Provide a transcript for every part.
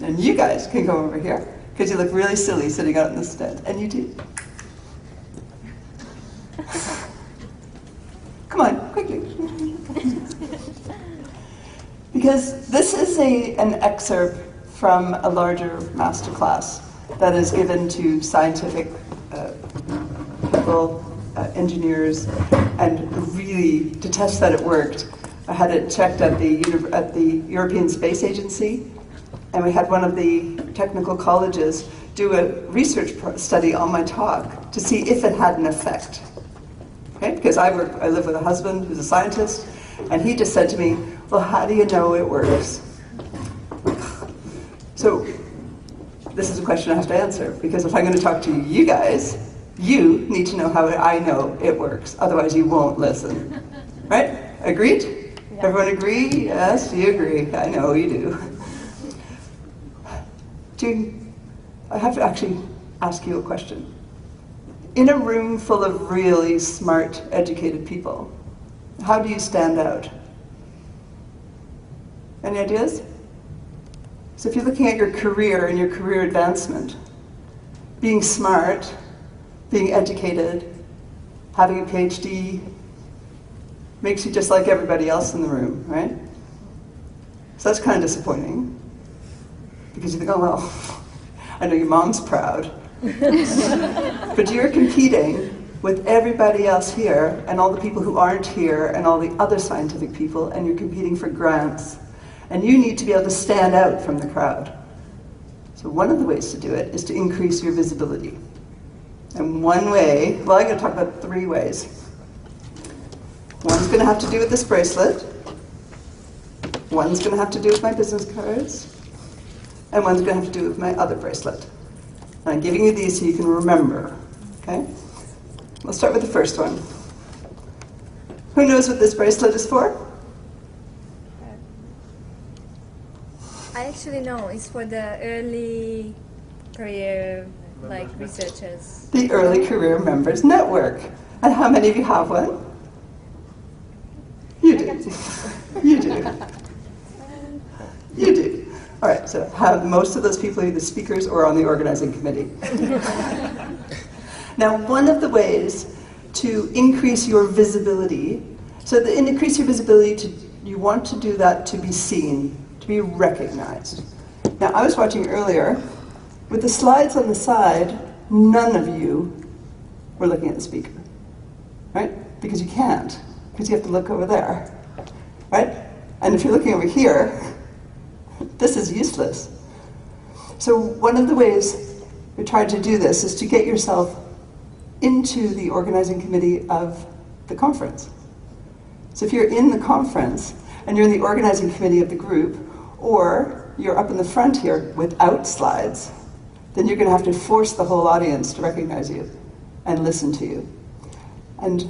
And you guys can go over here, because you look really silly sitting out in the stand. And you do. Come on, quickly. Because this is an excerpt from a larger masterclass that is given to scientific people, engineers, and really, to test that it worked, I had it checked at the European Space Agency, and we had one of the technical colleges do a research study on my talk to see if it had an effect. Okay? Because I live with a husband who's a scientist, and he just said to me, well, how do you know it works? So this is a question I have to answer, because if I'm going to talk to you guys, you need to know how I know it works. Otherwise, you won't listen. Right? Agreed? Yeah. Everyone agree? Yes, you agree. I know you do. I have to actually ask you a question. In a room full of really smart, educated people, how do you stand out? Any ideas? So if you're looking at your career and your career advancement, being smart, being educated, having a PhD, makes you just like everybody else in the room, right? So that's kind of disappointing, because you think, oh, well, I know your mom's proud. But you're competing with everybody else here, and all the people who aren't here, and all the other scientific people, and you're competing for grants. And you need to be able to stand out from the crowd. So one of the ways to do it is to increase your visibility. And one way, well, I'm going to talk about 3 ways. One's going to have to do with this bracelet. One's going to have to do with my business cards. And one's going to have to do with my other bracelet. And I'm giving you these so you can remember. Okay? We'll start with the first one. Who knows what this bracelet is for? I actually know. It's for the early career, like, researchers. The Early Career Members Network. And how many of you have one? You do. You do. You do. All right, so have most of those people are either speakers or on the organizing committee. Now, one of the ways to increase your visibility, so to increase your visibility, you want to do that to be seen, to be recognized. Now, I was watching earlier, with the slides on the side, none of you were looking at the speaker, right? Because you can't, because you have to look over there, right? And if you're looking over here, this is useless. So one of the ways we tried to do this is to get yourself into the organizing committee of the conference. So if you're in the conference, and you're in the organizing committee of the group, or you're up in the front here without slides, then you're going to have to force the whole audience to recognize you and listen to you. And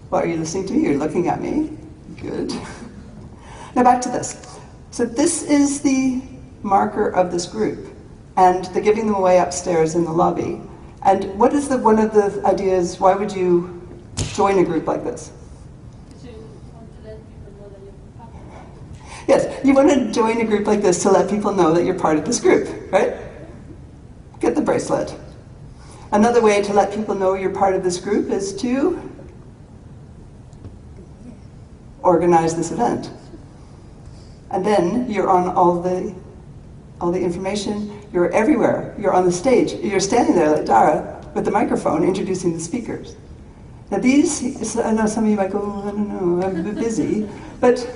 what are you listening to? You're looking at me. Good. Now back to this. So this is the marker of this group, and they're giving them away upstairs in the lobby. And what is one of the ideas, why would you join a group like this? Yes, you want to join a group like this to let people know that you're part of this group, right? Get the bracelet. Another way to let people know you're part of this group is to organize this event. And then you're on all the information, you're everywhere, you're on the stage, you're standing there like Dara with the microphone introducing the speakers. Now these, I know some of you might go, oh, I don't know, I'm a bit busy, but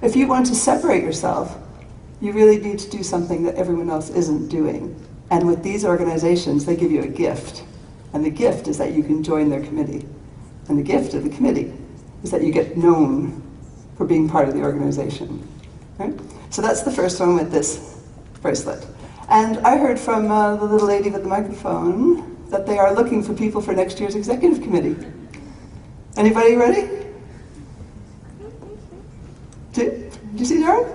if you want to separate yourself, you really need to do something that everyone else isn't doing. And with these organizations, they give you a gift. And the gift is that you can join their committee. And the gift of the committee is that you get known for being part of the organization. Right? So that's the first one with this bracelet. And I heard from the little lady with the microphone that they are looking for people for next year's executive committee. Anybody ready? Did you see Darren?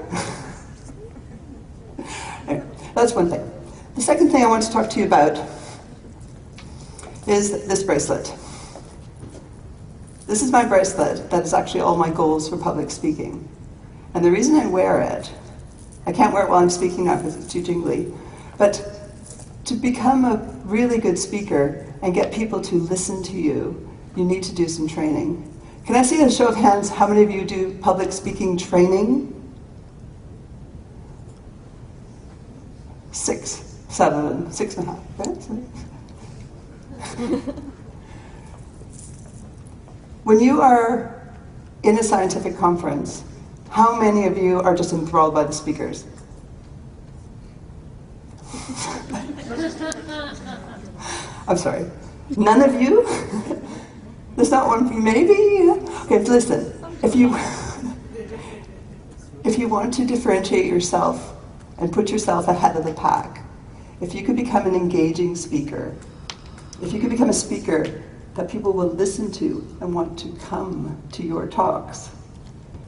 Anyway, that's one thing. The second thing I want to talk to you about is this bracelet. This is my bracelet that is actually all my goals for public speaking. And the reason I wear it, I can't wear it while I'm speaking now because it's too jingly. But to become a really good speaker and get people to listen to you, you need to do some training. Can I see a show of hands, how many of you do public speaking training? 6, 7, 6.5, right? When you are in a scientific conference, how many of you are just enthralled by the speakers? I'm sorry. None of you? There's not one of you, maybe? Okay, listen. If you want to differentiate yourself and put yourself ahead of the pack, if you could become an engaging speaker, if you could become a speaker that people will listen to and want to come to your talks,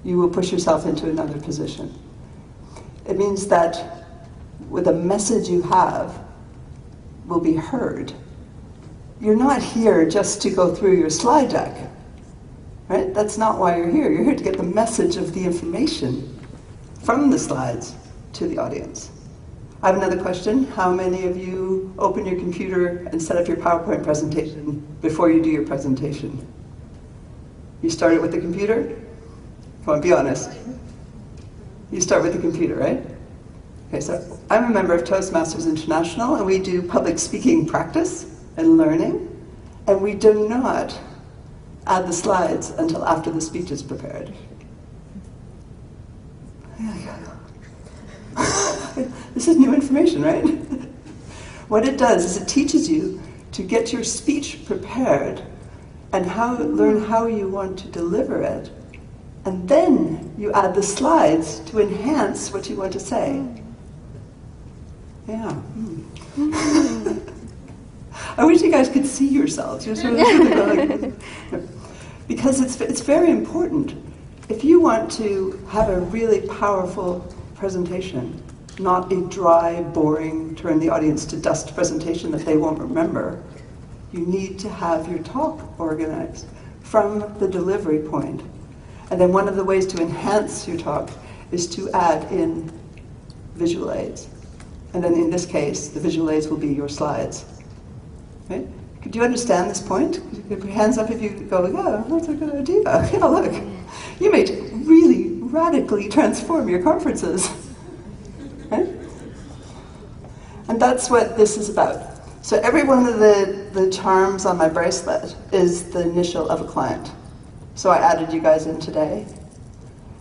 you will push yourself into another position. It means that with the message you have will be heard. You're not here just to go through your slide deck, right? That's not why you're here. You're here to get the message of the information from the slides to the audience. I have another question. How many of you open your computer and set up your PowerPoint presentation before you do your presentation? You start it with the computer? Come on, be honest. You start with the computer, right? Okay, so I'm a member of Toastmasters International, and we do public speaking practice and learning, and we do not add the slides until after the speech is prepared. This is new information, right? What it does is it teaches you to get your speech prepared and learn how you want to deliver it, and then you add the slides to enhance what you want to say. Yeah. I wish you guys could see yourselves. You're sort of going, because it's very important. If you want to have a really powerful presentation, not a dry, boring, turn the audience to dust presentation that they won't remember, you need to have your talk organized from the delivery point. And then one of the ways to enhance your talk is to add in visual aids. And then in this case, the visual aids will be your slides. Right? Do you understand this point? Put your hands up if you go, yeah, that's a good idea. Yeah, look, you may really radically transform your conferences. Right? And that's what this is about. So every one of the charms on my bracelet is the initial of a client. So I added you guys in today.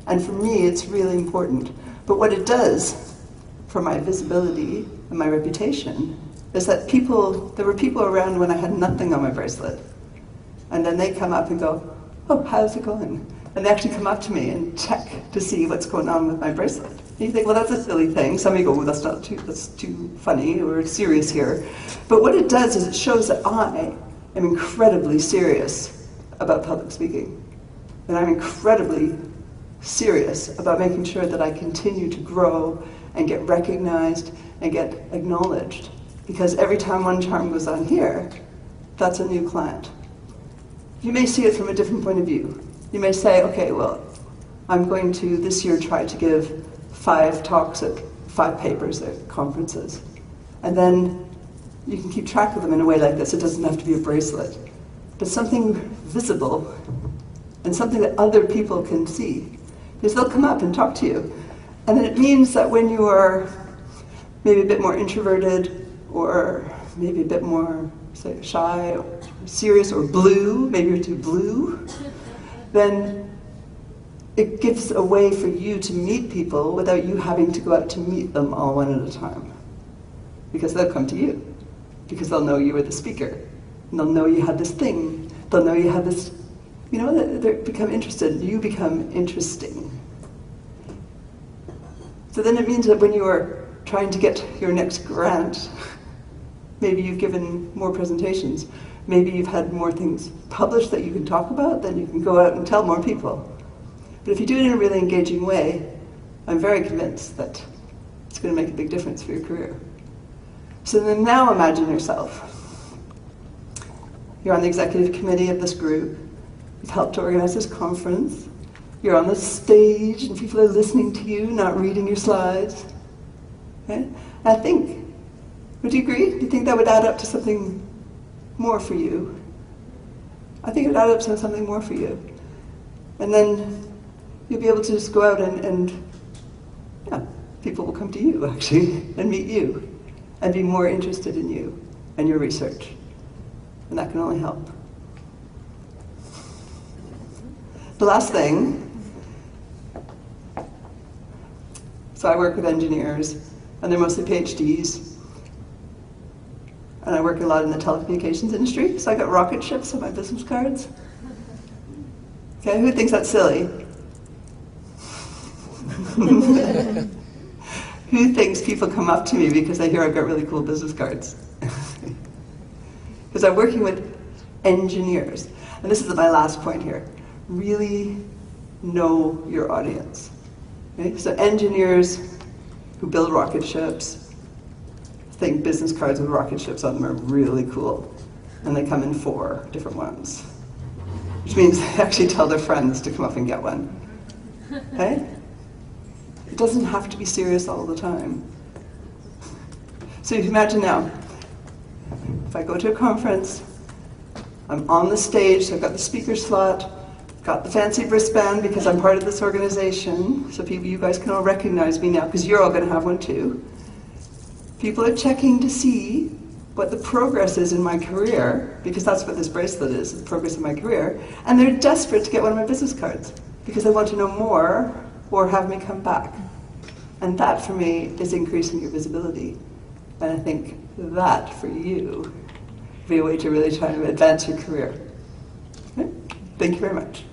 And for me, it's really important. But what it does for my visibility and my reputation is that there were people around when I had nothing on my bracelet. And then they come up and go, oh, how's it going? And they actually come up to me and check to see what's going on with my bracelet. And you think, well, that's a silly thing. Some of you go, well, that's too funny or serious here. But what it does is it shows that I am incredibly serious about public speaking. And I'm incredibly serious about making sure that I continue to grow and get recognized and get acknowledged. Because every time one charm goes on here, that's a new client. You may see it from a different point of view. You may say, okay, well, I'm going to this year try to give 5 talks at 5 papers at conferences. And then you can keep track of them in a way like this. It doesn't have to be a bracelet. But something visible and something that other people can see. Because they'll come up and talk to you. And then it means that when you are maybe a bit more introverted, or maybe a bit more, say, shy, or serious, or blue, maybe you're too blue, then it gives a way for you to meet people without you having to go out to meet them all one at a time. Because they'll come to you. Because they'll know you were the speaker. And they'll know you had this thing. They'll know you have this, they become interested. You become interesting. So then it means that when you are trying to get your next grant, maybe you've given more presentations. Maybe you've had more things published that you can talk about, then you can go out and tell more people. But if you do it in a really engaging way, I'm very convinced that it's going to make a big difference for your career. So then now imagine yourself. You're on the executive committee of this group. You've helped to organize this conference. You're on the stage and people are listening to you, not reading your slides. Okay? I think, would you agree? Do you think that would add up to something more for you? I think it would add up to something more for you. And then you'll be able to just go out and yeah, people will come to you actually and meet you and be more interested in you and your research. And that can only help. The last thing, so I work with engineers, and they're mostly PhDs, and I work a lot in the telecommunications industry, so I got rocket ships on my business cards. Okay, who thinks that's silly? Who thinks people come up to me because they hear I've got really cool business cards? Because I'm working with engineers, and this is my last point here. Really know your audience. Okay? So engineers who build rocket ships think business cards with rocket ships on them are really cool. And they come in 4 different ones. Which means they actually tell their friends to come up and get one. Okay? It doesn't have to be serious all the time. So you can imagine now, if I go to a conference, I'm on the stage, so I've got the speaker slot, got the fancy wristband because I'm part of this organization, so people, you guys can all recognize me now because you're all going to have one too. People are checking to see what the progress is in my career, because that's what this bracelet is, the progress in my career, and they're desperate to get one of my business cards because they want to know more or have me come back. And that for me is increasing your visibility. And I think that for you would be a way to really try to advance your career. Okay? Thank you very much.